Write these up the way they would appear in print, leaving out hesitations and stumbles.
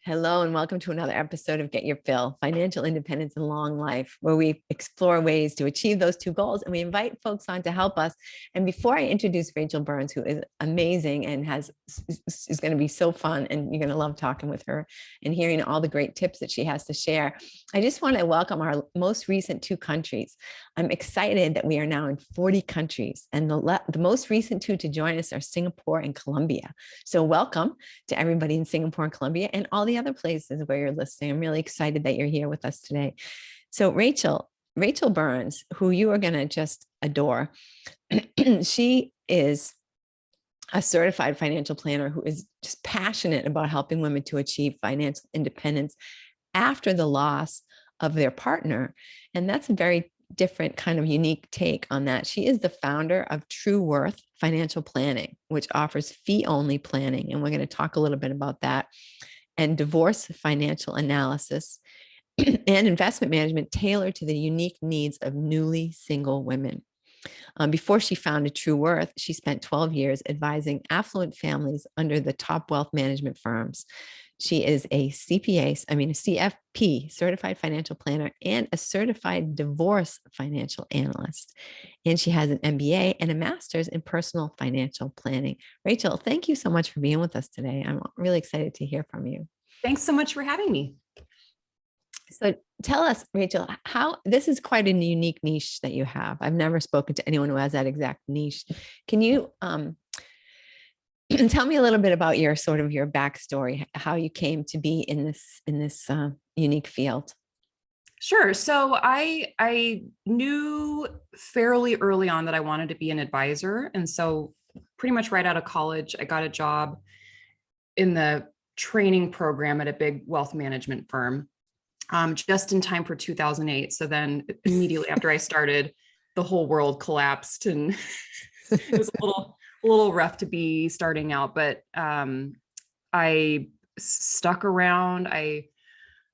Hello, and welcome to another episode of Get Your Fill, Financial Independence and Long Life, where we explore ways to achieve those two goals. And we invite folks on to help us. And before I introduce Rachael Burns, who is amazing and is going to be so fun, and you're going to love talking with her and hearing all the great tips that she has to share, I just want to welcome our most recent two countries. I'm excited that we are now in 40 countries, and the most recent two to join us are Singapore and Colombia. So welcome to everybody in Singapore and Colombia and all the other places where you're listening. I'm really excited that you're here with us today. So Rachael Burns, who you are going to just adore, she is a certified financial planner who is just passionate about helping women to achieve financial independence after the loss of their partner. And that's a very different kind of unique take on that. She is the founder of True Worth Financial Planning, which offers fee-only planning. And we're going to talk a little bit about that, and divorce financial analysis and investment management tailored to the unique needs of newly single women. Before she founded True Worth, she spent 12 years advising affluent families under the top wealth management firms. She is a CFP, certified financial planner, and a certified divorce financial analyst. And she has an MBA and a master's in personal financial planning. Rachael, thank you so much for being with us today. I'm really excited to hear from you. Thanks so much for having me. So tell us, Rachael, how this is quite a unique niche that you have. I've never spoken to anyone who has that exact niche. Can you tell me a little bit about your backstory, how you came to be in this unique field? Sure. So I knew fairly early on that I wanted to be an advisor. And so pretty much right out of college, I got a job in the training program at a big wealth management firm, just in time for 2008. So then immediately after I started, the whole world collapsed, and it was a little rough to be starting out, but I stuck around. I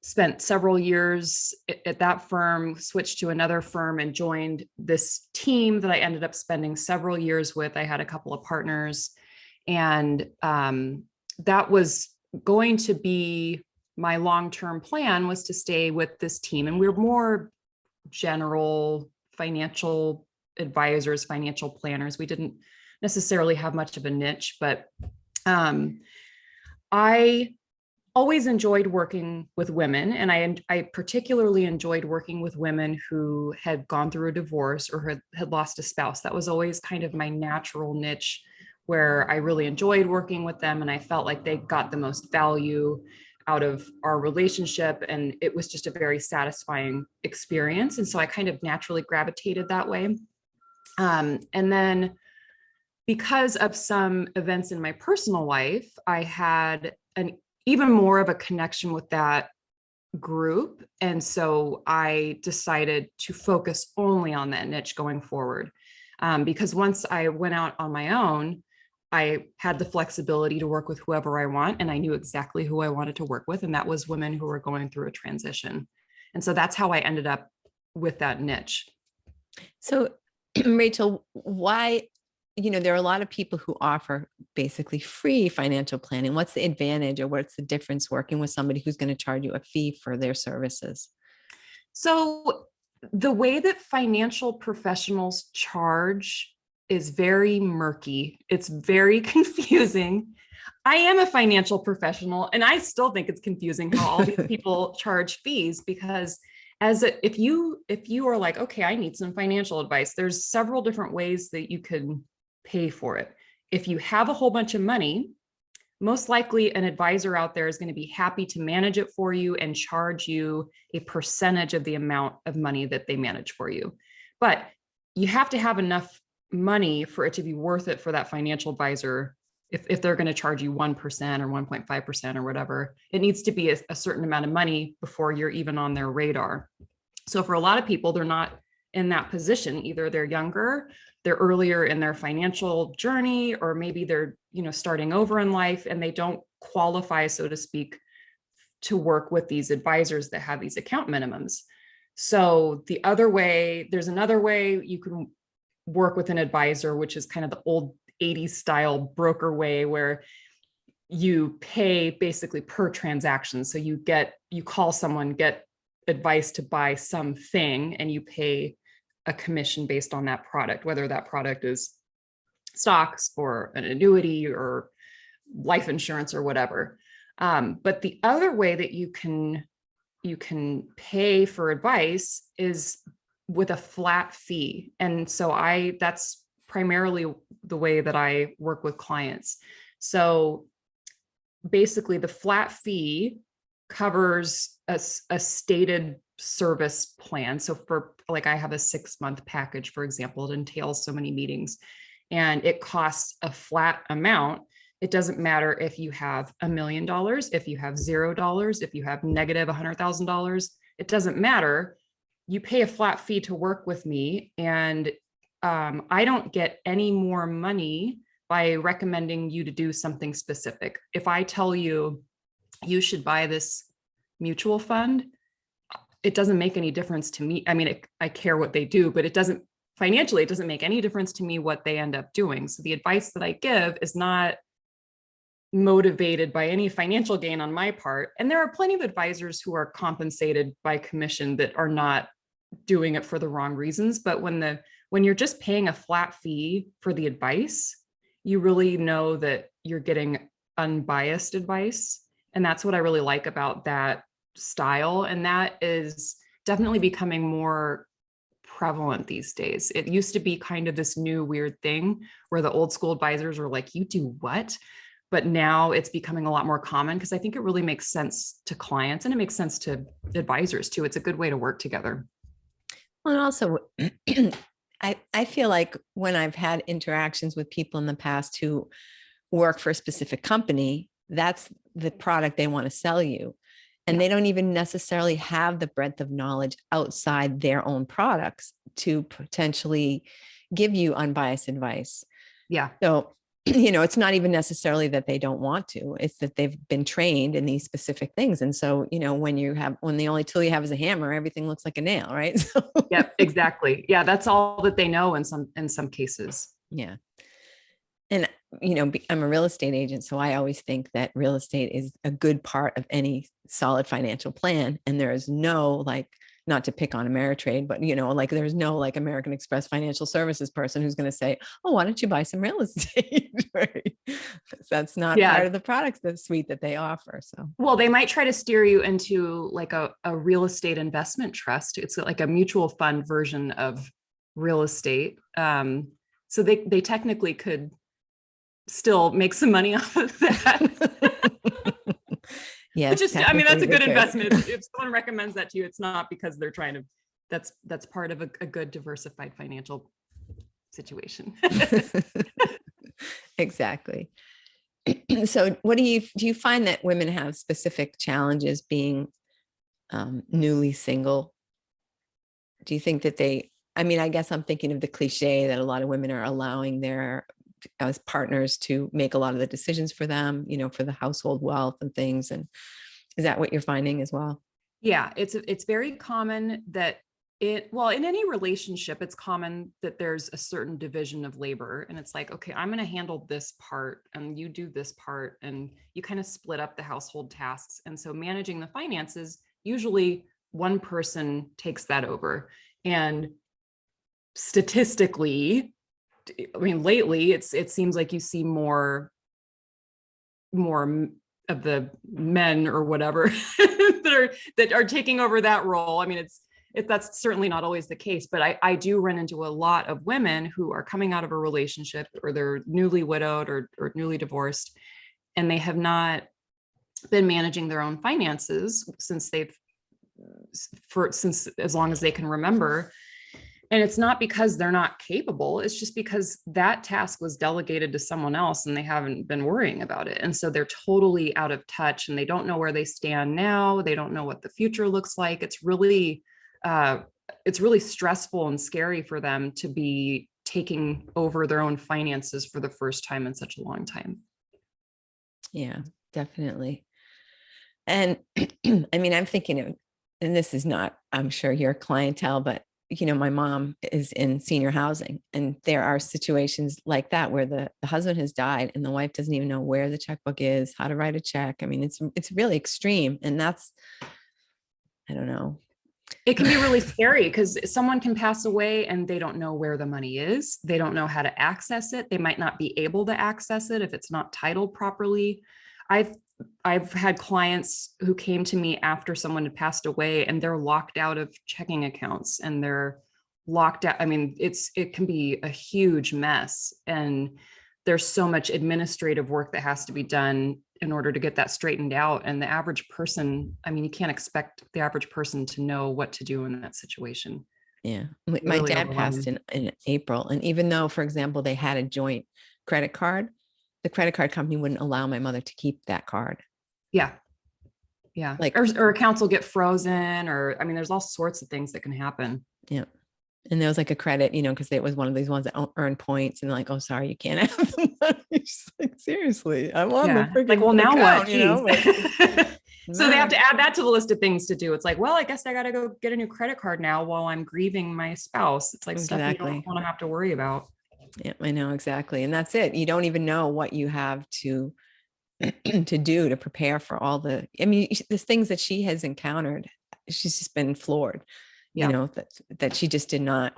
spent several years at that firm, switched to another firm, and joined this team that I ended up spending several years with. I had a couple of partners, and that was going to be my long-term plan, was to stay with this team. And we were more general financial advisors, financial planners. We didn't necessarily have much of a niche, but I always enjoyed working with women. And I particularly enjoyed working with women who had gone through a divorce or had lost a spouse. That was always kind of my natural niche, where I really enjoyed working with them. And I felt like they got the most value out of our relationship. And it was just a very satisfying experience. And so I kind of naturally gravitated that way. And then because of some events in my personal life, I had an even more of a connection with that group. And so I decided to focus only on that niche going forward. Because once I went out on my own, I had the flexibility to work with whoever I want, and I knew exactly who I wanted to work with, and that was women who were going through a transition. And so that's how I ended up with that niche. So, Rachael, why, there are a lot of people who offer basically free financial planning. What's the advantage, or what's the difference working with somebody who's going to charge you a fee for their services? So the way that financial professionals charge is very murky. It's very confusing. I am a financial professional, and I still think it's confusing how all these people charge fees, because if you are like, okay, I need some financial advice, there's several different ways that you can pay for it. If you have a whole bunch of money, most likely an advisor out there is going to be happy to manage it for you and charge you a percentage of the amount of money that they manage for you. But you have to have enough money for it to be worth it for that financial advisor. If they're going to charge you 1% or 1.5% or whatever, it needs to be a certain amount of money before you're even on their radar. So for a lot of people, they're not in that position. Either they're younger, they're earlier in their financial journey, or maybe they're, starting over in life, and they don't qualify, so to speak, to work with these advisors that have these account minimums. So there's another way you can work with an advisor, which is kind of the old 80s style broker way, where you pay basically per transaction. So you call someone, get advice to buy something, and you pay a commission based on that product, whether that product is stocks or an annuity or life insurance or whatever. But the other way that you can pay for advice is with a flat fee. And so that's primarily the way that I work with clients. So basically the flat fee covers a stated service plan. So for like, I have a 6-month package, for example, it entails so many meetings and it costs a flat amount. It doesn't matter if you have $1 million, if you have $0, if you have negative $100,000, it doesn't matter. You pay a flat fee to work with me, and I don't get any more money by recommending you to do something specific. If I tell you, you should buy this mutual fund, it doesn't make any difference to me. I mean, I care what they do, but it doesn't make any difference to me what they end up doing. So the advice that I give is not motivated by any financial gain on my part. And there are plenty of advisors who are compensated by commission that are not doing it for the wrong reasons. But when you're just paying a flat fee for the advice, you really know that you're getting unbiased advice. And that's what I really like about that style. And that is definitely becoming more prevalent these days. It used to be kind of this new weird thing where the old school advisors are like, you do what? But now it's becoming a lot more common because I think it really makes sense to clients and it makes sense to advisors too. It's a good way to work together. Well, and also, I feel like when I've had interactions with people in the past who work for a specific company, that's the product they want to sell you. And they don't even necessarily have the breadth of knowledge outside their own products to potentially give you unbiased advice. Yeah. So, it's not even necessarily that they don't want to, it's that they've been trained in these specific things. And so, when the only tool you have is a hammer, everything looks like a nail, right? So Yep, exactly. Yeah. That's all that they know in some cases. yeah. And, I'm a real estate agent, so I always think that real estate is a good part of any solid financial plan. And there is no, not to pick on Ameritrade, but, there's no American Express financial services person who's going to say, oh, why don't you buy some real estate? Right? That's not part of the products suite that they offer. So, well, they might try to steer you into a real estate investment trust. It's like a mutual fund version of real estate. So they technically could still make some money off of that. Yes. I mean, that's a good investment. If someone recommends that to you, it's not because they're trying to, that's part of a good diversified financial situation. Exactly. So do you find that women have specific challenges being newly single? Do you think that I guess I'm thinking of the cliche that a lot of women are allowing their as partners to make a lot of the decisions for them, for the household wealth and things. And is that what you're finding as well? Yeah, it's very common that in any relationship, it's common that there's a certain division of labor. And it's like, okay, I'm going to handle this part and you do this part. And you kind of split up the household tasks. And so managing the finances, usually one person takes that over. And statistically, I mean, lately it seems like you see more of the men or whatever that are taking over that role. I mean, that's certainly not always the case, but I do run into a lot of women who are coming out of a relationship or they're newly widowed or newly divorced, and they have not been managing their own finances since as long as they can remember. And it's not because they're not capable. It's just because that task was delegated to someone else and they haven't been worrying about it. And so they're totally out of touch and they don't know where they stand now. They don't know what the future looks like. It's really stressful and scary for them to be taking over their own finances for the first time in such a long time. Yeah, definitely. And I mean, I'm thinking of, and this is not, I'm sure, your clientele, but my mom is in senior housing, and there are situations like that where the husband has died and the wife doesn't even know where the checkbook is, how to write a check. I mean, it's really extreme. And that's, I don't know. It can be really scary because someone can pass away and they don't know where the money is. They don't know how to access it. They might not be able to access it if it's not titled properly. I've had clients who came to me after someone had passed away and they're locked out of checking accounts and they're locked out. I mean, it can be a huge mess, and there's so much administrative work that has to be done in order to get that straightened out. And the average person, I mean, you can't expect the average person to know what to do in that situation. Yeah. My Really dad passed in April. And even though, for example, they had a joint credit card, the credit card company wouldn't allow my mother to keep that card. Yeah. Yeah. Like, or accounts will get frozen, or, I mean, there's all sorts of things that can happen. yeah. And there was like a credit, because it was one of these ones that earn points, and like, oh, sorry, you can't have the money. Just like, seriously, I'm on the freaking like, well, now account, what? So they have to add that to the list of things to do. It's like, well, I guess I got to go get a new credit card now while I'm grieving my spouse. It's like stuff you don't want to have to worry about. Yeah, I know, exactly. And that's it. You don't even know what you have to do to prepare for all the, I mean, there's things that she has encountered. She's just been floored, that she just did not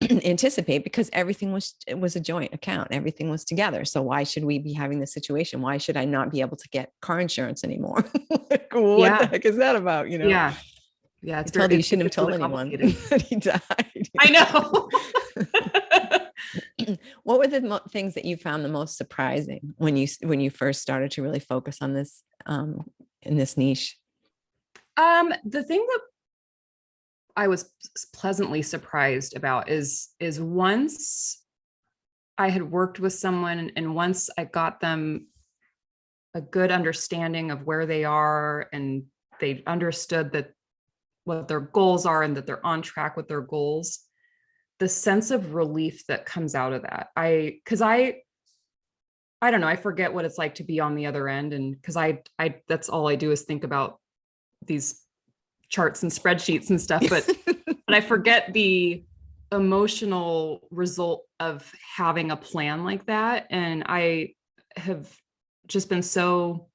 anticipate, because everything was a joint account. Everything was together. So why should we be having this situation? Why should I not be able to get car insurance anymore? Like, what the heck is that about? Yeah. Yeah. It's you shouldn't have told anyone that he died. I know. What were the things that you found the most surprising when you first started to really focus on this, in this niche? The thing that I was pleasantly surprised about is once I had worked with someone and once I got them a good understanding of where they are and they understood that what their goals are and that they're on track with their goals, the sense of relief that comes out of that. I don't know, I forget what it's like to be on the other end. And because I that's all I do is think about these charts and spreadsheets and stuff, but I forget the emotional result of having a plan like that. And I have just been so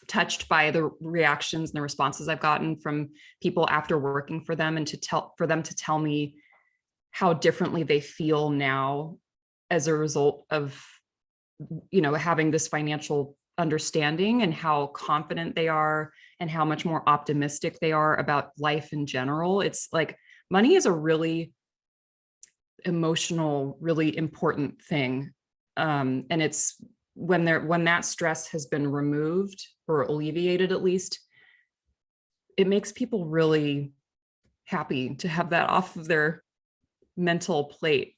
touched by the reactions and the responses I've gotten from people after working for them, and for them to tell me how differently they feel now as a result of, having this financial understanding, and how confident they are and how much more optimistic they are about life in general. It's like money is a really emotional, really important thing. And it's when that stress has been removed or alleviated, at least, it makes people really happy to have that off of their mental plate.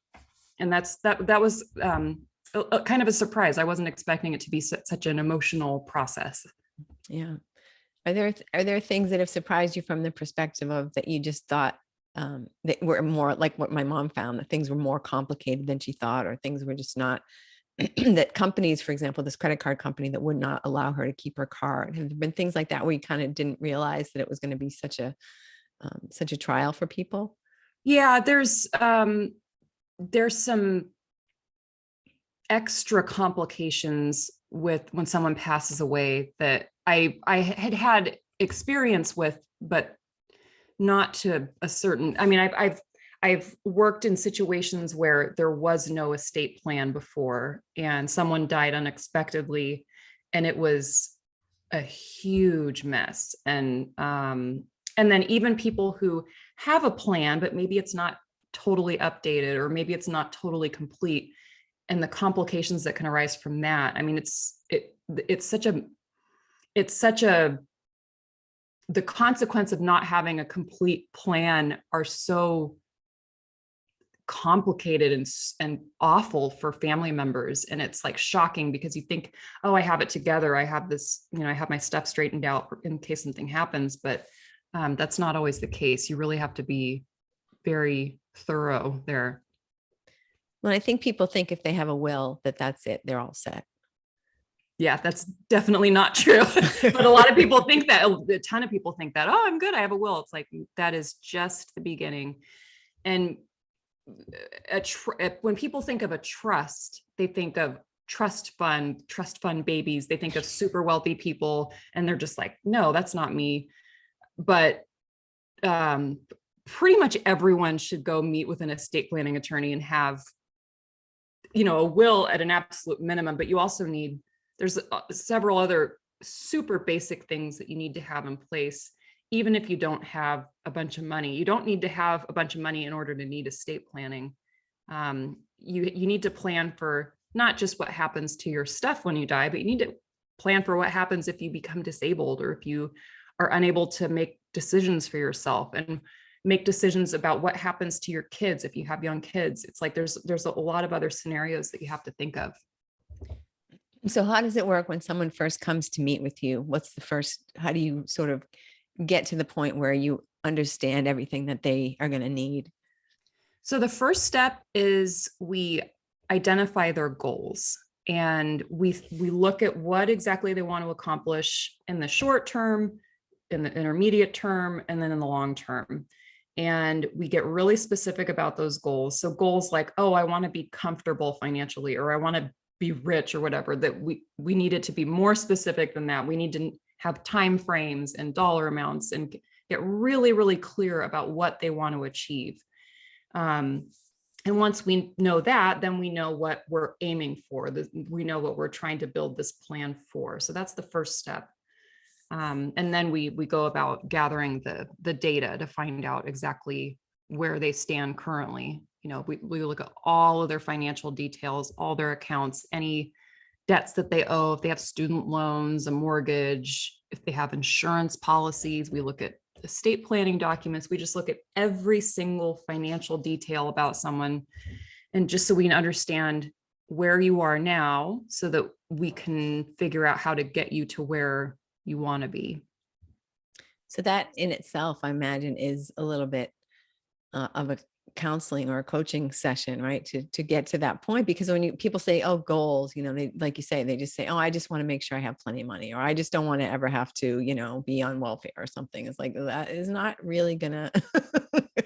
And that was kind of a surprise. I wasn't expecting it to be such an emotional process. Yeah. Are there things that have surprised you from the perspective of that you just thought that were more like what my mom found, that things were more complicated than she thought, or things were just not, that companies, for example, this credit card company that would not allow her to keep her card? Have there been things like that where you kind of didn't realize that it was going to be such a trial for people? Yeah, there's some extra complications with when someone passes away that I had experience with, but not to a certain, I mean, I've worked in situations where there was no estate plan before and someone died unexpectedly, and it was a huge mess. And then even people who have a plan, but maybe it's not totally updated, or maybe it's not totally complete, and the complications that can arise from that. I mean, it's such a the consequence of not having a complete plan are so complicated and awful for family members. And it's like shocking, because you think, oh, I have it together. I have this, I have my stuff straightened out in case something happens, but that's not always the case. You really have to be very thorough there. Well, I think people think if they have a will, that's it, they're all set. Yeah, that's definitely not true. But a lot of people think that, a ton of people think that, oh, I'm good, I have a will. It's like, that is just the beginning. And when people think of a trust, they think of trust fund babies. They think of super wealthy people, and they're just like, no, that's not me. But pretty much everyone should go meet with an estate planning attorney and have, a will at an absolute minimum. But you also need, there's several other super basic things that you need to have in place. Even if you don't have a bunch of money, you don't need to have a bunch of money in order to need estate planning. You need to plan for not just what happens to your stuff when you die, but you need to plan for what happens if you become disabled, or if you are unable to make decisions for yourself, and make decisions about what happens to your kids if you have young kids. It's like there's a lot of other scenarios that you have to think of. So how does it work when someone first comes to meet with you? How do you sort of get to the point where you understand everything that they are going to need? So the first step is we identify their goals, and we look at what exactly they want to accomplish in the short term, in the intermediate term, and then in the long term. And we get really specific about those goals. So goals like, oh, I want to be comfortable financially, or I want to be rich, or whatever, that we need it to be more specific than that. We need to have time frames and dollar amounts, and get really, really clear about what they want to achieve. And once we know that, then we know what we're aiming for. We know what we're trying to build this plan for. So that's the first step. And then we go about gathering the data to find out exactly where they stand currently. We look at all of their financial details, all their accounts, any debts that they owe, if they have student loans, a mortgage, if they have insurance policies. We look at estate planning documents. We just look at every single financial detail about someone, and just so we can understand where you are now, so that we can figure out how to get you to where you want to be. So that in itself, I imagine, is a little bit of a counseling or a coaching session, right? To get to that point, because when people say, oh, goals, they, like you say, they just say, oh, I just want to make sure I have plenty of money, or I just don't want to ever have to, be on welfare or something. It's like, that is not really gonna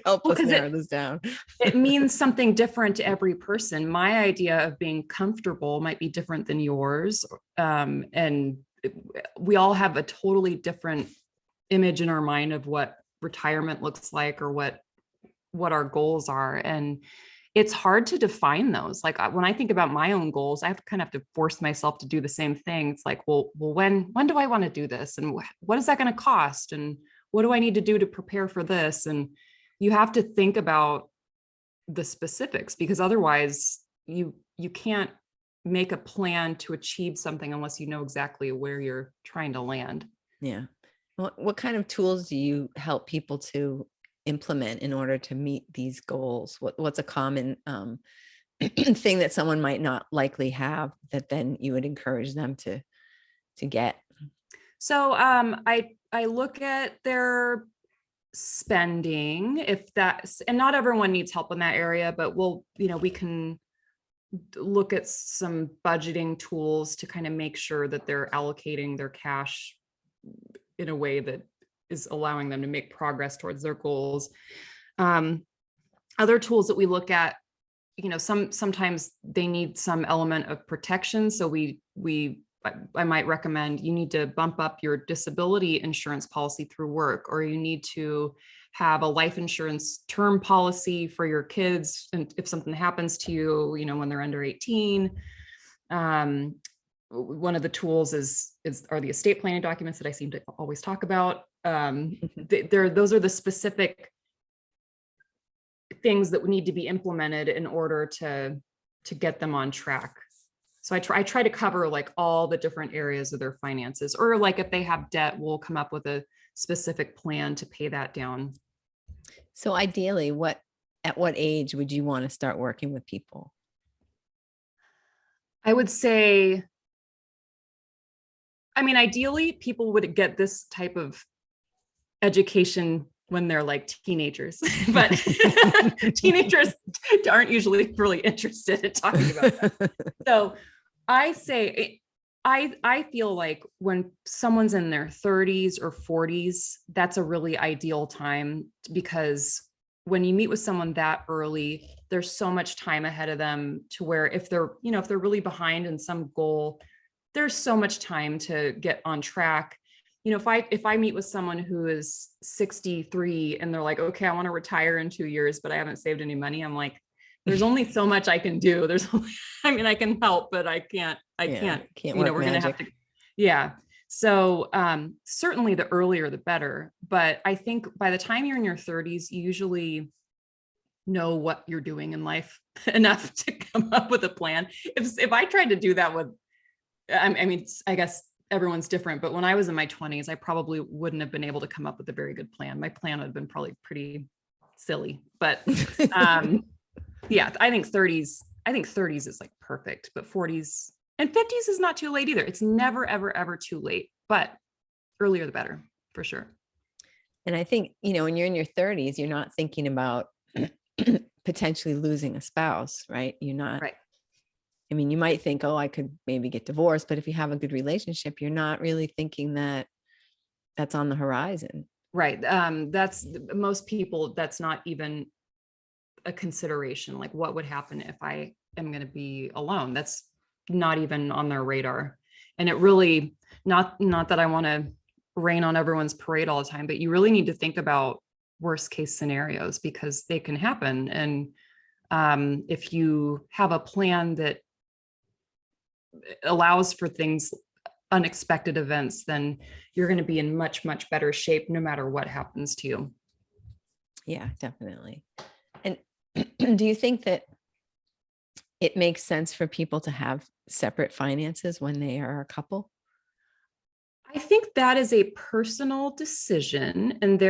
help us narrow this down. It means something different to every person. My idea of being comfortable might be different than yours. And we all have a totally different image in our mind of what retirement looks like, or what our goals are. And it's hard to define those. Like when I think about my own goals, I have to force myself to do the same thing. It's like, well, when do I want to do this? And what is that going to cost? And what do I need to do to prepare for this? And you have to think about the specifics, because otherwise you can't make a plan to achieve something unless you know exactly where you're trying to land. Yeah. What kind of tools do you help people to implement in order to meet these goals? What's a common thing that someone might not likely have that then you would encourage them to get? So I look at their spending, and not everyone needs help in that area, but we can look at some budgeting tools to kind of make sure that they're allocating their cash in a way that is allowing them to make progress towards their goals. Other tools that we look at, sometimes they need some element of protection. So I might recommend you need to bump up your disability insurance policy through work, or you need to have a life insurance term policy for your kids. And if something happens to you, when they're under 18, one of the tools are the estate planning documents that I seem to always talk about. Those are the specific things that need to be implemented in order to get them on track. So I try to cover like all the different areas of their finances, or like if they have debt, we'll come up with a specific plan to pay that down. So ideally, at what age would you want to start working with people? I would say, ideally people would get this type of education when they're like teenagers, but teenagers aren't usually really interested in talking about that. So I say, I feel like when someone's in their 30s or 40s, that's a really ideal time, because when you meet with someone that early, there's so much time ahead of them to where if they're, if they're really behind in some goal, there's so much time to get on track. If I meet with someone who is 63 and they're like, okay, I want to retire in 2 years, but I haven't saved any money. I'm like, there's only so much I can do. I can help, but I can't, can't we're work going to have to, yeah. So certainly the earlier, the better. But I think by the time you're in your 30s, you usually know what you're doing in life enough to come up with a plan. If I tried to do that with, I guess everyone's different, but when I was in my 20s, I probably wouldn't have been able to come up with a very good plan. My plan would have been probably pretty silly, but yeah, I think 30s is like perfect, but 40s and 50s is not too late either. It's never, ever, ever too late, but earlier the better, for sure. And I think, when you're in your 30s, you're not thinking about potentially losing a spouse, right? You're not, right. I mean, you might think, oh, I could maybe get divorced, but if you have a good relationship, you're not really thinking that that's on the horizon. Right. That's most people, that's not even a consideration. Like, what would happen if I am going to be alone? That's not even on their radar. And it really, not that I want to rain on everyone's parade all the time, but you really need to think about worst case scenarios because they can happen. And if you have a plan that allows for things, unexpected events, then you're going to be in much, much better shape no matter what happens to you. Yeah, definitely. And do you think that it makes sense for people to have separate finances when they are a couple? I think that is a personal decision, and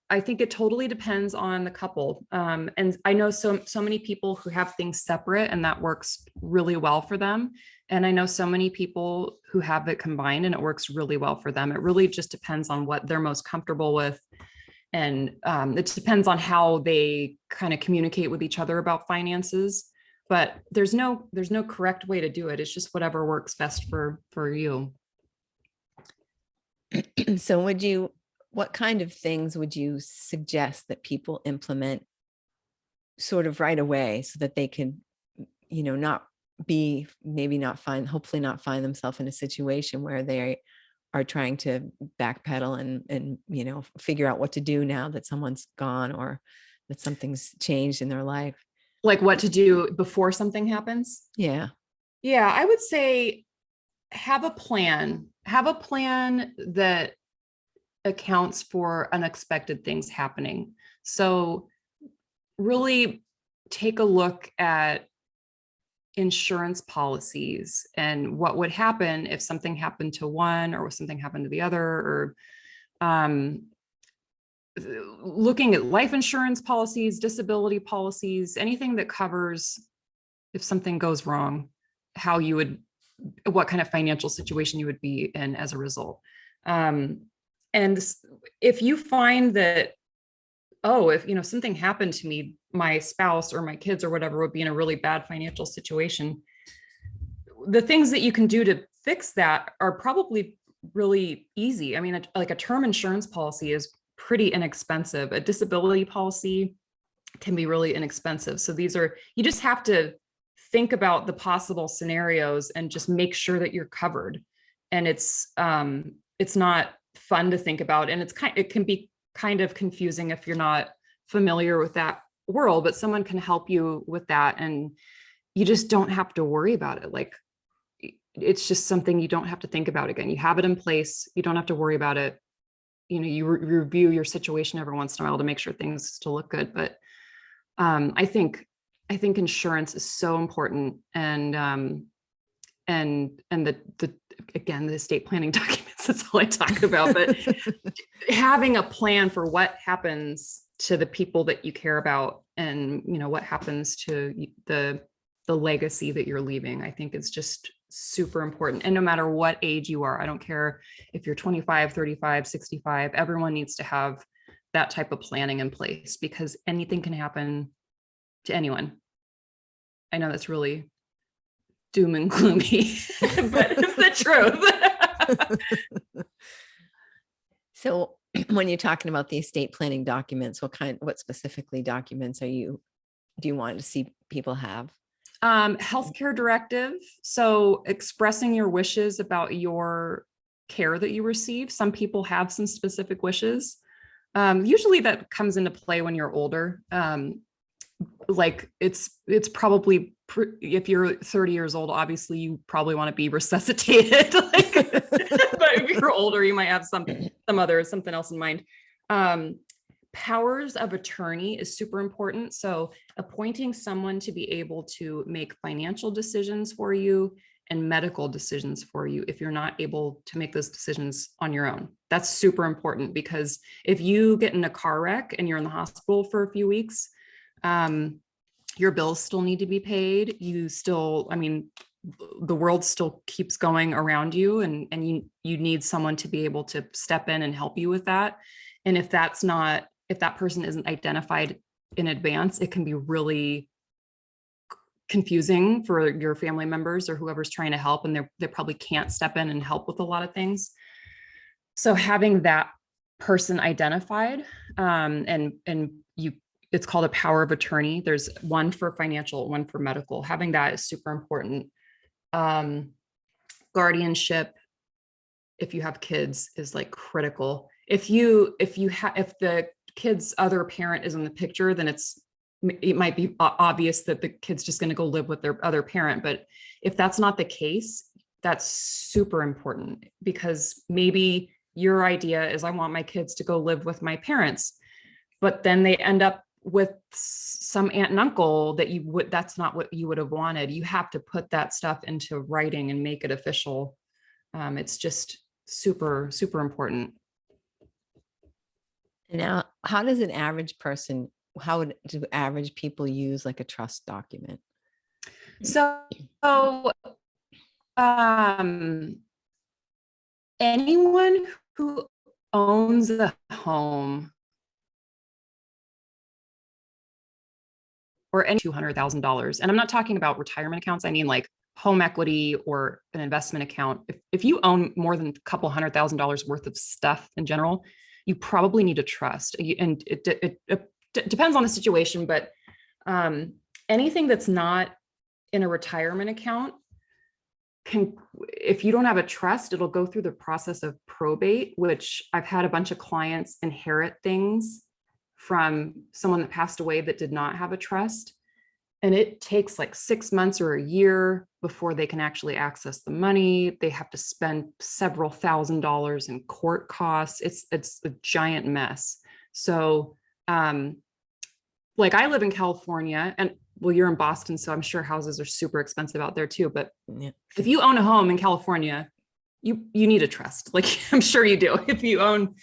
I think it totally depends on the couple. And I know so many people who have things separate, and that works really well for them. And I know so many people who have it combined, and it works really well for them. It really just depends on what they're most comfortable with, and it depends on how they kind of communicate with each other about finances. But there's no correct way to do it. It's just whatever works best for you. So what kind of things would you suggest that people implement sort of right away so that they can, hopefully not find themselves in a situation where they are trying to backpedal and figure out what to do now that someone's gone or that something's changed in their life? Like what to do before something happens? Yeah. Yeah, I would say have a plan that accounts for unexpected things happening. So really take a look at insurance policies and what would happen if something happened to one or something happened to the other, or looking at life insurance policies, disability policies, anything that covers if something goes wrong, what kind of financial situation you would be in as a result. And if you find that, if something happened to me, my spouse or my kids or whatever would be in a really bad financial situation, the things that you can do to fix that are probably really easy. I mean, like a term insurance policy is pretty inexpensive. A disability policy can be really inexpensive. So you just have to think about the possible scenarios and just make sure that you're covered. And it's not fun to think about, and it can be kind of confusing if you're not familiar with that world, but someone can help you with that, and you just don't have to worry about it. Like, it's just something you don't have to think about again. You have it in place. You don't have to worry about it. You review your situation every once in a while to make sure things still look good. But I think insurance is so important, and the estate planning documents, that's all I talk about, but having a plan for what happens to the people that you care about, and what happens to the legacy that you're leaving, I think is just super important. And no matter what age you are, I don't care if you're 25, 35, 65, everyone needs to have that type of planning in place, because anything can happen to anyone. I know that's really doom and gloomy, but it's the truth. So when you're talking about the estate planning documents, what specifically documents do you want to see people have? Healthcare directive. So expressing your wishes about your care that you receive. Some people have some specific wishes. Usually that comes into play when you're older. Like it's probably if you're 30 years old, obviously you probably want to be resuscitated. Like, but if you're older, you might have something else in mind. Powers of attorney is super important. So appointing someone to be able to make financial decisions for you and medical decisions for you if you're not able to make those decisions on your own. That's super important, because if you get in a car wreck and you're in the hospital for a few weeks, your bills still need to be paid. The world still keeps going around you, and you need someone to be able to step in and help you with that. And if that person isn't identified in advance, it can be really confusing for your family members or whoever's trying to help, and they probably can't step in and help with a lot of things. So having that person identified, it's called a power of attorney. There's one for financial, one for medical. Having that is super important. Guardianship, if you have kids, is like critical. If the kid's other parent is in the picture, then it might be obvious that the kid's just going to go live with their other parent. But if that's not the case, that's super important, because maybe your idea is, I want my kids to go live with my parents, but then they end up with some aunt and uncle that's not what you would have wanted. You have to put that stuff into writing and make it official. It's just super, super important. Now, how does how do average people use like a trust document? So, anyone who owns a home or any $200,000, and I'm not talking about retirement accounts, I mean like home equity or an investment account. If you own more than a couple $100,000 worth of stuff in general, you probably need a trust. And it depends on the situation, but anything that's not in a retirement account if you don't have a trust, it'll go through the process of probate, which I've had a bunch of clients inherit things from someone that passed away that did not have a trust. And it takes like 6 months or a year before they can actually access the money. They have to spend several $1,000s in court costs. It's a giant mess. So, like I live in California, and well, you're in Boston, so I'm sure houses are super expensive out there too. But if you own a home in California, you need a trust. Like I'm sure you do. If you own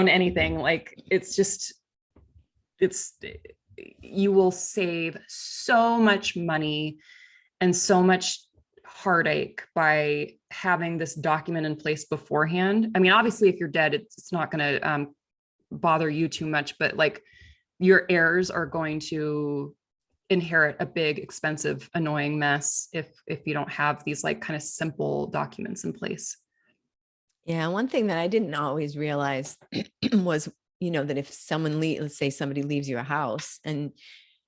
anything, like you will save so much money and so much heartache by having this document in place beforehand. I mean, obviously, if you're dead, it's not going to bother you too much, but like your heirs are going to inherit a big, expensive, annoying mess if you don't have these like kind of simple documents in place. Yeah, one thing that I didn't always realize was, that if let's say somebody leaves you a house and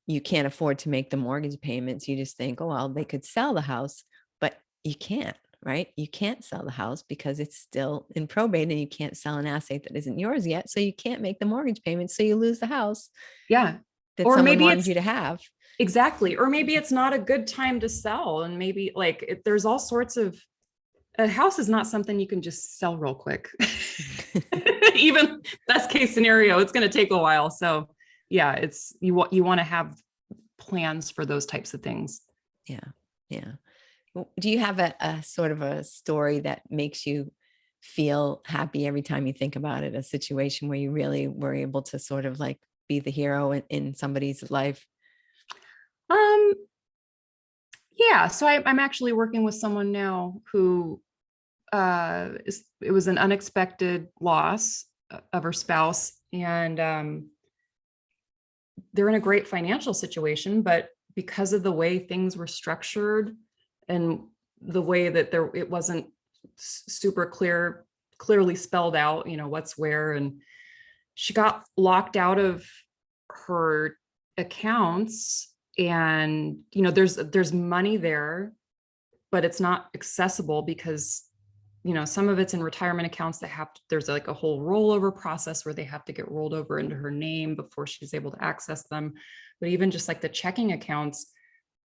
you can't afford to make the mortgage payments, you just think, oh, well, they could sell the house, but you can't, right? You can't sell the house because it's still in probate, and you can't sell an asset that isn't yours yet. So you can't make the mortgage payments. So you lose the house. Yeah. That or someone wanted you to have. Exactly. Or maybe it's not a good time to sell. And maybe like there's all sorts of, a house is not something you can just sell real quick. Even best case scenario, it's going to take a while. So yeah, you want to have plans for those types of things. Yeah. Yeah. Do you have a sort of a story that makes you feel happy every time you think about it? A situation where you really were able to sort of like be the hero in somebody's life? Yeah. So I'm actually working with someone now who it was an unexpected loss of her spouse, and they're in a great financial situation, but because of the way things were structured and the way that it wasn't super clearly spelled out, what's where. And she got locked out of her accounts, and there's money there, but it's not accessible because some of it's in retirement accounts that there's like a whole rollover process where they have to get rolled over into her name before she's able to access them. But even just like the checking accounts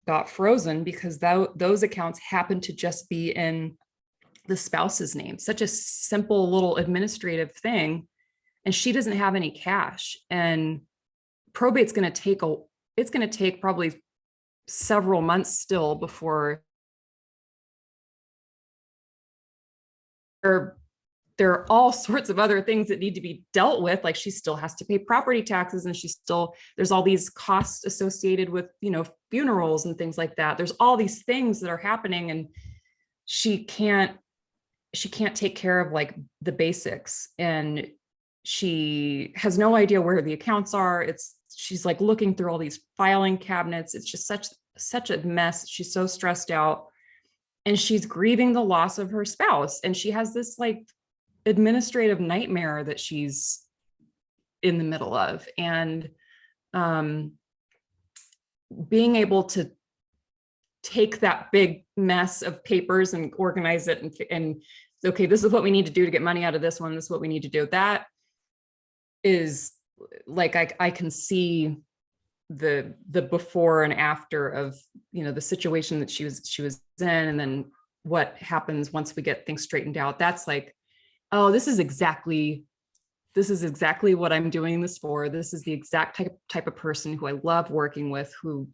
got frozen because those accounts happen to just be in the spouse's name. Such a simple little administrative thing. And she doesn't have any cash. And probate's going to take probably several months still before there are all sorts of other things that need to be dealt with. Like she still has to pay property taxes, and there's all these costs associated with, funerals and things like that. There's all these things that are happening, and she can't take care of like the basics, and she has no idea where the accounts are. She's like looking through all these filing cabinets. It's just such a mess. She's so stressed out, and she's grieving the loss of her spouse. And she has this like administrative nightmare that she's in the middle of. And being able to take that big mess of papers and organize it and okay, this is what we need to do to get money out of this one. This is what we need to do. That is like, I can see the before and after of, the situation that she was in, and then what happens once we get things straightened out. That's like, oh, this is exactly what I'm doing this for. This is the exact type of person who I love working with, who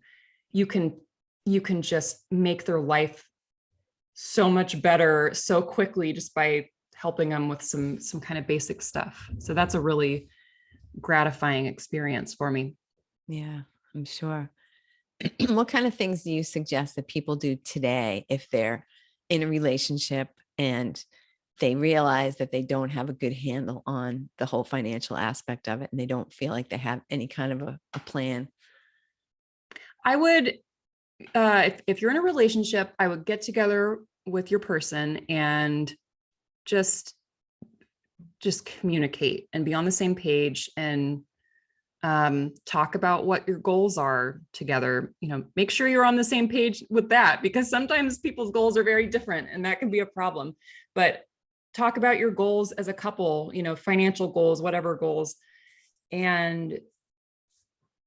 you can just make their life so much better so quickly just by helping them with some kind of basic stuff. So that's a really gratifying experience for me. Yeah, I'm sure. What kind of things do you suggest that people do today if they're in a relationship and they realize that they don't have a good handle on the whole financial aspect of it, and they don't feel like they have any kind of a plan? I would, if you're in a relationship, I would get together with your person and just communicate and be on the same page, and talk about what your goals are together. Make sure you're on the same page with that, because sometimes people's goals are very different and that can be a problem. But talk about your goals as a couple, financial goals, whatever goals, and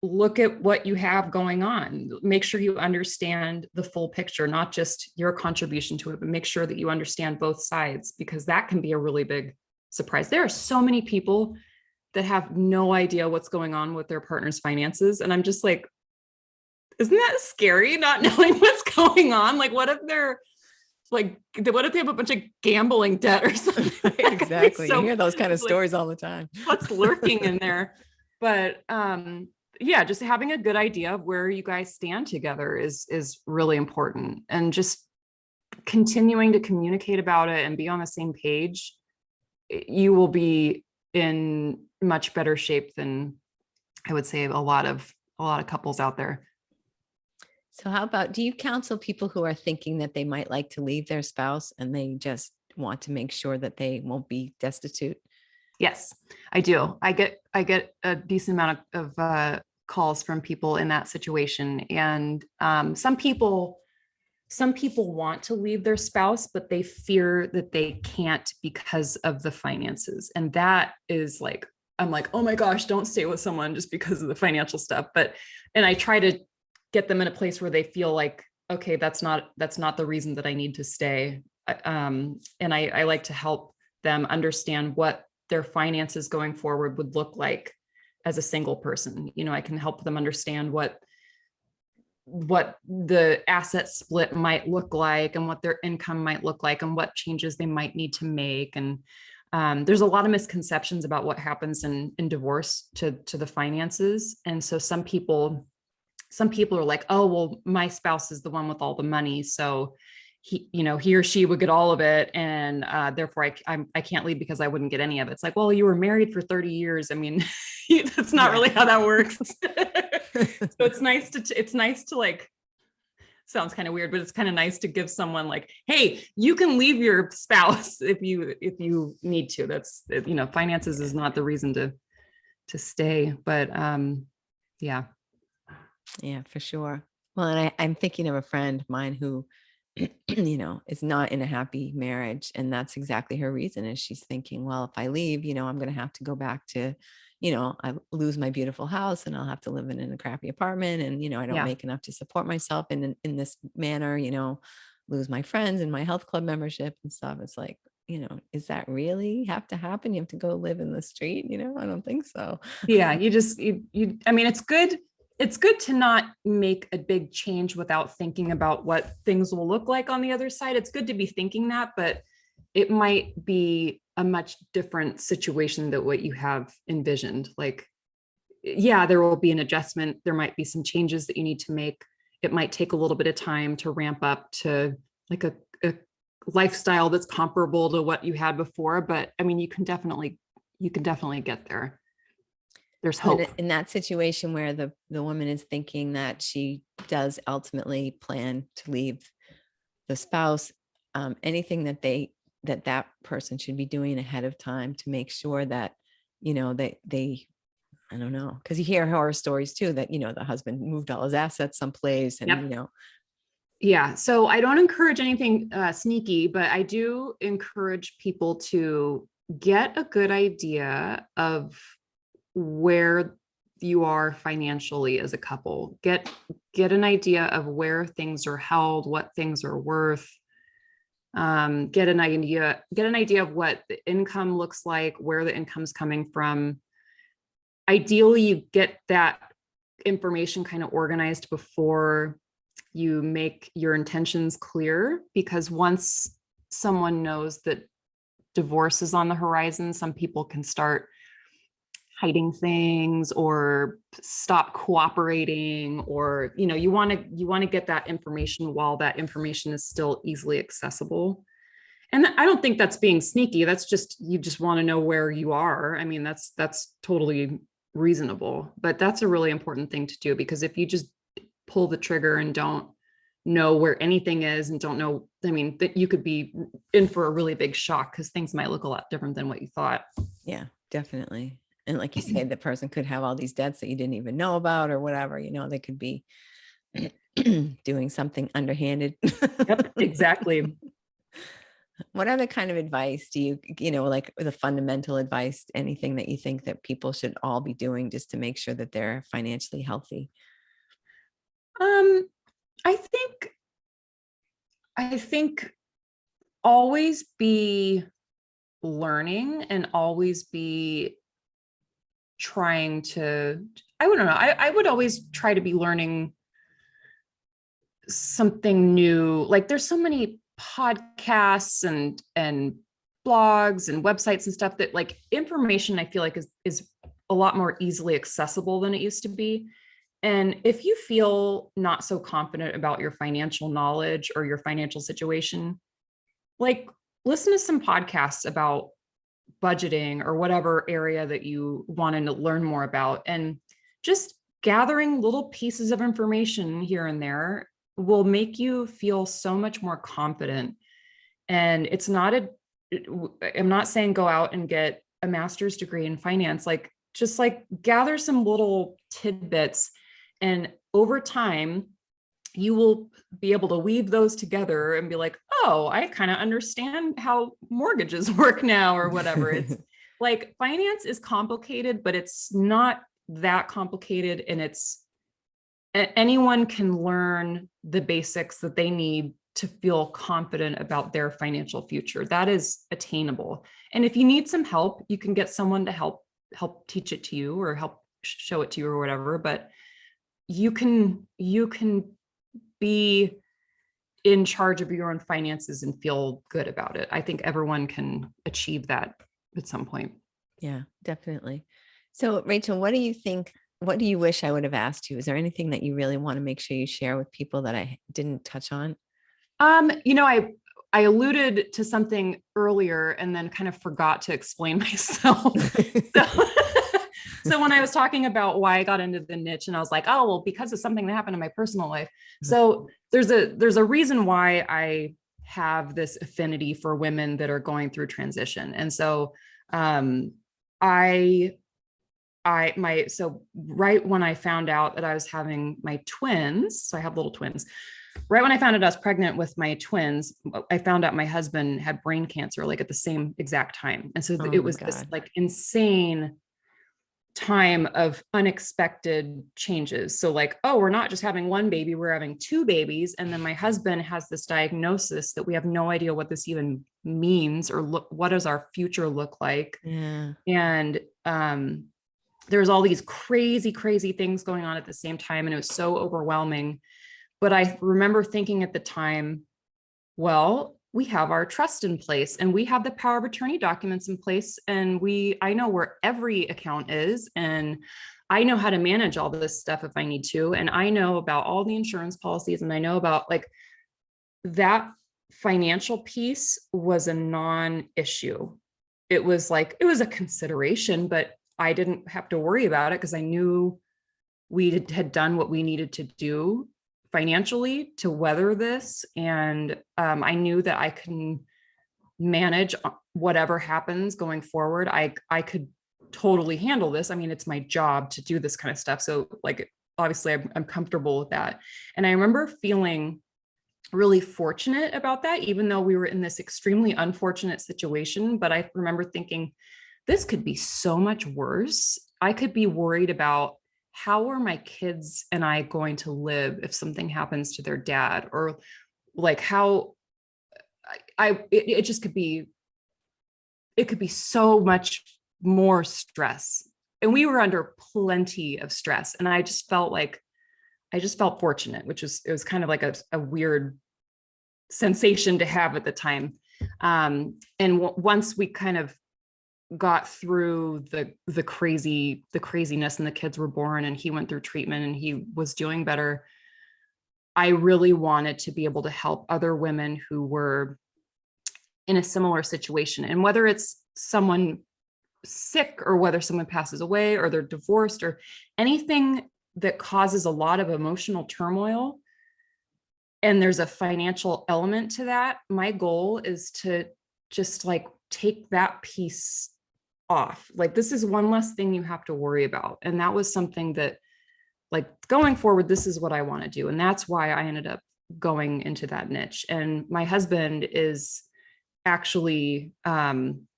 look at what you have going on. Make sure you understand the full picture, not just your contribution to it, but make sure that you understand both sides, because that can be a really big surprise. There are so many people that have no idea what's going on with their partner's finances. And I'm just like, isn't that scary, not knowing what's going on? Like, what if they have a bunch of gambling debt or something? Exactly. So, you hear those kind of stories all the time. What's lurking in there? But yeah, just having a good idea of where you guys stand together is really important, and just continuing to communicate about it and be on the same page. You will be in much better shape than, I would say, a lot of couples out there. So how about, do you counsel people who are thinking that they might like to leave their spouse and they just want to make sure that they won't be destitute? Yes, I do. I get a decent amount of calls from people in that situation. And some people want to leave their spouse, but they fear that they can't because of the finances. And that is like, I'm like, oh my gosh, don't stay with someone just because of the financial stuff. And I try to get them in a place where they feel like, okay, that's not the reason that I need to stay. And I like to help them understand what their finances going forward would look like as a single person. I can help them understand what the asset split might look like and what their income might look like and what changes they might need to make. And there's a lot of misconceptions about what happens in divorce to the finances. And so some people are like, oh, well, my spouse is the one with all the money, so he or she would get all of it, and therefore I can't leave because I wouldn't get any of it. It's like, well, you were married for 30 years. I mean, that's not really how that works. So it's nice to like sounds kind of weird, but it's kind of nice to give someone like, hey, you can leave your spouse if you need to. That's, finances is not the reason to stay, but yeah. Yeah, for sure. Well, and I'm thinking of a friend of mine who, is not in a happy marriage. And that's exactly her reason is she's thinking, well, if I leave, I'm going to have to go back to, I lose my beautiful house and I'll have to live in a crappy apartment. And, I don't Yeah. make enough to support myself in this manner, lose my friends and my health club membership and stuff. It's like, is that really have to happen? You have to go live in the street, I don't think so. Yeah. I mean, it's good to not make a big change without thinking about what things will look like on the other side. It's good to be thinking that, but it might be a much different situation than what you have envisioned. Like, yeah, there will be an adjustment. There might be some changes that you need to make. It might take a little bit of time to ramp up to like a lifestyle that's comparable to what you had before. But I mean, you can definitely get there. There's hope. In that situation where the woman is thinking that she does ultimately plan to leave the spouse, anything that person should be doing ahead of time to make sure that, they I don't know, because you hear horror stories too, that, the husband moved all his assets someplace and, Yep. Yeah. So I don't encourage anything sneaky, but I do encourage people to get a good idea of where you are financially as a couple. Get an idea of where things are held, what things are worth. Get an idea of what the income looks like, where the income's coming from. Ideally, you get that information kind of organized before you make your intentions clear, because once someone knows that divorce is on the horizon, some people can start hiding things or stop cooperating, or you want to get that information while that information is still easily accessible. And I don't think that's being sneaky. That's just, you just want to know where you are. I mean, that's totally reasonable, but that's a really important thing to do, because if you just pull the trigger and don't know where anything is and don't know, I mean, that you could be in for a really big shock, because things might look a lot different than what you thought. Yeah, definitely. And like you said, the person could have all these debts that you didn't even know about or whatever, they could be doing something underhanded. Yep, exactly. What other kind of advice do you, like the fundamental advice, anything that you think that people should all be doing just to make sure that they're financially healthy? I think always be learning and always be trying to, I wouldn't know. I would always try to be learning something new. Like there's so many podcasts and blogs and websites and stuff that, like, information I feel like is a lot more easily accessible than it used to be. And if you feel not so confident about your financial knowledge or your financial situation, like listen to some podcasts about budgeting or whatever area that you want to learn more about, and just gathering little pieces of information here and there will make you feel so much more confident. And I'm not saying go out and get a master's degree in finance, like just like gather some little tidbits, and over time you will be able to weave those together and be like, oh, I kind of understand how mortgages work now, or whatever. It's like finance is complicated, but it's not that complicated. And anyone can learn the basics that they need to feel confident about their financial future. That is attainable. And if you need some help, you can get someone to help teach it to you or help show it to you or whatever. But you can be in charge of your own finances and feel good about it. I think everyone can achieve that at some point. Yeah, definitely. So Rachel, what do you think? What do you wish I would have asked you? Is there anything that you really want to make sure you share with people that I didn't touch on? I alluded to something earlier and then kind of forgot to explain myself. So So when I was talking about why I got into the niche, and I was like, oh, well, because of something that happened in my personal life. So there's a reason why I have this affinity for women that are going through transition. And so so right when I found out that I was having my twins, so I have little twins, right when I found out I was pregnant with my twins, I found out my husband had brain cancer, like at the same exact time. And so it was this like insane time of unexpected changes. So like, oh, we're not just having one baby, we're having two babies. And then my husband has this diagnosis that we have no idea what this even means, or what does our future look like? Yeah. And there's all these crazy things going on at the same time. And it was so overwhelming. But I remember thinking at the time, well, we have our trust in place, and we have the power of attorney documents in place. And I know where every account is, and I know how to manage all this stuff if I need to. And I know about all the insurance policies, and I know about like that financial piece was a non-issue. It was a consideration, but I didn't have to worry about it because I knew we had done what we needed to do financially to weather this. And I knew that I can manage whatever happens going forward. I could totally handle this. I mean, it's my job to do this kind of stuff. So like, obviously I'm comfortable with that. And I remember feeling really fortunate about that, even though we were in this extremely unfortunate situation. But I remember thinking, this could be so much worse. I could be worried about, how are my kids and I going to live if something happens to their dad? Or like how it just could be, it could be so much more stress. And we were under plenty of stress. And I just felt fortunate, it was kind of like a weird sensation to have at the time. Once we kind of got through the craziness, and the kids were born, and he went through treatment, and he was doing better, I really wanted to be able to help other women who were in a similar situation. And whether it's someone sick, or whether someone passes away, or they're divorced, or anything that causes a lot of emotional turmoil, and there's a financial element to that, my goal is to just like take that piece off. Like, this is one less thing you have to worry about. And that was something that, like, going forward, this is what I want to do. And that's why I ended up going into that niche. And my husband is actually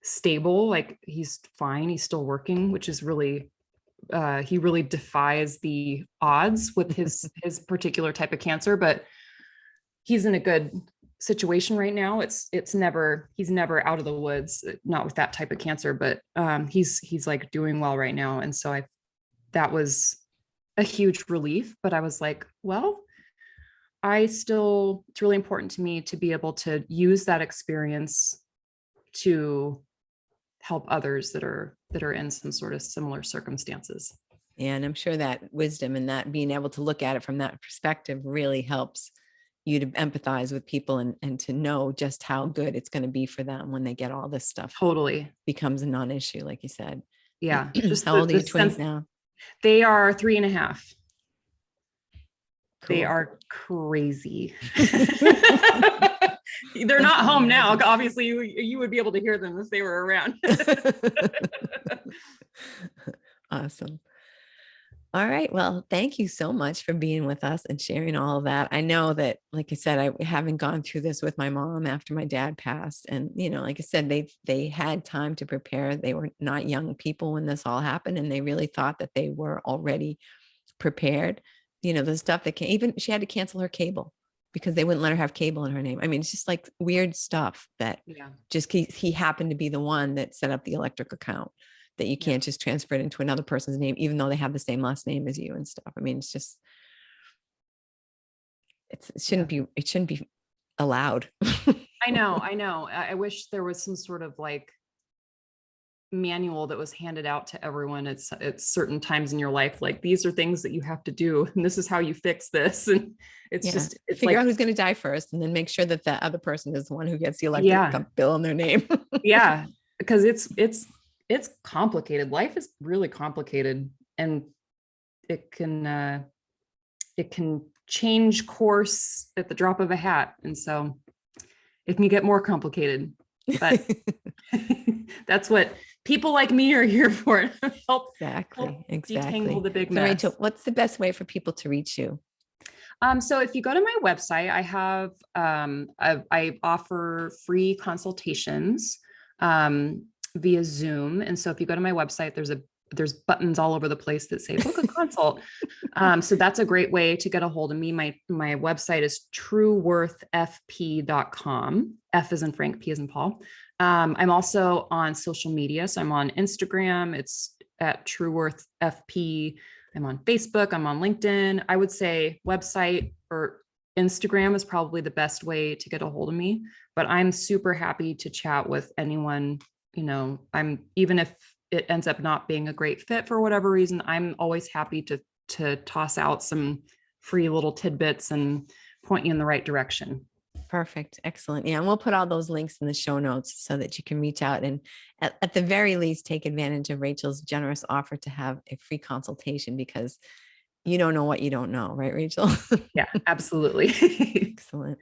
stable. Like, he's fine. He's still working, which is really, he really defies the odds with his particular type of cancer, but he's in a good situation right now. He's never out of the woods, not with that type of cancer, but he's like doing well right now. And so that was a huge relief. But I was like, well, it's really important to me to be able to use that experience to help others that are in some sort of similar circumstances. And I'm sure that wisdom and that being able to look at it from that perspective really helps you to empathize with people, and to know just how good it's going to be for them when they get all this stuff. Totally Becomes a non-issue, like you said. Yeah. How old are your twins now? They are 3.5. Cool. They are crazy. They're not home now. Obviously, you would be able to hear them if they were around. Awesome. All right. Well, thank you so much for being with us and sharing all of that. I know that, like I said, I haven't gone through this with my mom after my dad passed. And, like I said, they had time to prepare. They were not young people when this all happened, and they really thought that they were already prepared. The stuff that even she had to cancel her cable because they wouldn't let her have cable in her name. I mean, it's just like weird stuff that just he happened to be the one that set up the electric account, that you can't just transfer it into another person's name, even though they have the same last name as you and stuff. I mean, it's just, it shouldn't be allowed. I know. I wish there was some sort of like manual that was handed out to everyone at certain times in your life. Like, these are things that you have to do, and this is how you fix this. And it's figure out who's going to die first, and then make sure that the other person is the one who gets the electric bill in their name. Yeah. Because it's complicated. Life is really complicated, and it can change course at the drop of a hat. And so it can get more complicated, but that's what people like me are here for. help Exactly. detangle the big So mess. Rachel, what's the best way for people to reach you? So if you go to my website, I have I offer free consultations via Zoom. And so if you go to my website, there's buttons all over the place that say book a consult. So that's a great way to get a hold of me. My website is trueworthfp.com. F as in Frank, P as in Paul. I'm also on social media. So I'm on Instagram. It's at trueworthfp. I'm on Facebook. I'm on LinkedIn. I would say website or Instagram is probably the best way to get a hold of me, but I'm super happy to chat with anyone. Even if it ends up not being a great fit for whatever reason, I'm always happy to toss out some free little tidbits and point you in the right direction. Perfect. Excellent. Yeah. And we'll put all those links in the show notes so that you can reach out and at the very least, take advantage of Rachel's generous offer to have a free consultation, because you don't know what you don't know. Right, Rachel? Yeah, absolutely. Excellent.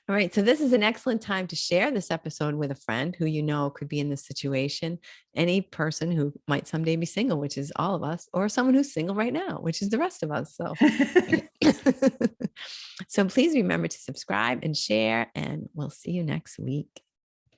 All right. So this is an excellent time to share this episode with a friend who you know could be in this situation. Any person who might someday be single, which is all of us, or someone who's single right now, which is the rest of us. So, so please remember to subscribe and share, and we'll see you next week.